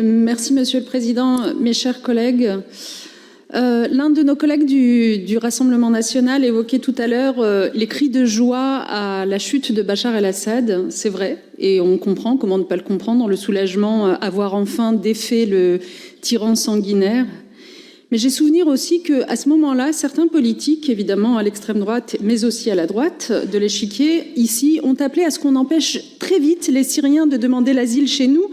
Merci Monsieur le Président, mes chers collègues. L'un de nos collègues du Rassemblement national évoquait tout à l'heure les cris de joie à la chute de Bachar el-Assad. C'est vrai, et on comprend, comment ne pas le comprendre, le soulagement à voir enfin défait le tyran sanguinaire. Mais j'ai souvenir aussi qu'à ce moment-là, certains politiques, évidemment à l'extrême droite, mais aussi à la droite de l'échiquier, ici, ont appelé à ce qu'on empêche très vite les Syriens de demander l'asile chez nous,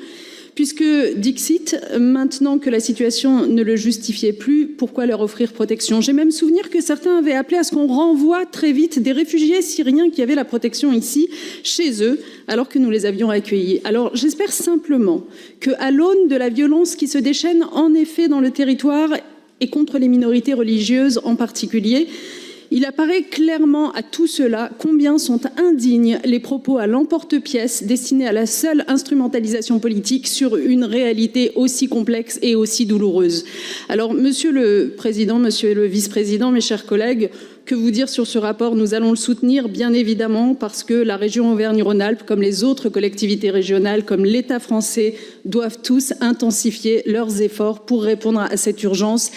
puisque, dixit, maintenant que la situation ne le justifiait plus, pourquoi leur offrir protection? J'ai même souvenir que certains avaient appelé à ce qu'on renvoie très vite des réfugiés syriens qui avaient la protection ici, chez eux, alors que nous les avions accueillis. Alors j'espère simplement qu'à l'aune de la violence qui se déchaîne en effet dans le territoire et contre les minorités religieuses en particulier, il apparaît clairement à tout cela combien sont indignes les propos à l'emporte-pièce destinés à la seule instrumentalisation politique sur une réalité aussi complexe et aussi douloureuse. Alors, Monsieur le Président, Monsieur le Vice-président, mes chers collègues, que vous dire sur ce rapport? Nous allons le soutenir, bien évidemment, parce que la région Auvergne-Rhône-Alpes, comme les autres collectivités régionales, comme l'État français, doivent tous intensifier leurs efforts pour répondre à cette urgence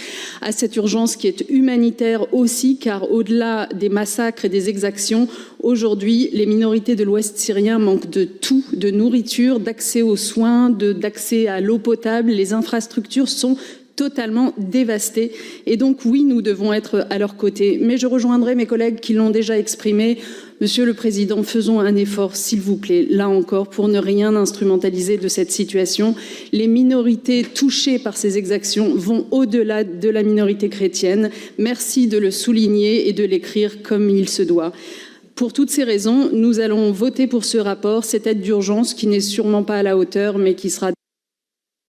qui est humanitaire aussi, car au-delà des massacres et des exactions, aujourd'hui, les minorités de l'Ouest syrien manquent de tout, de nourriture, d'accès aux soins, d'accès à l'eau potable. Les infrastructures sont totalement dévastées. Et donc, oui, nous devons être à leur côté. Mais je rejoindrai mes collègues qui l'ont déjà exprimé. Monsieur le Président, faisons un effort, s'il vous plaît, là encore, pour ne rien instrumentaliser de cette situation. Les minorités touchées par ces exactions vont au-delà de la minorité chrétienne. Merci de le souligner et de l'écrire comme il se doit. Pour toutes ces raisons, nous allons voter pour ce rapport, cette aide d'urgence qui n'est sûrement pas à la hauteur, mais qui sera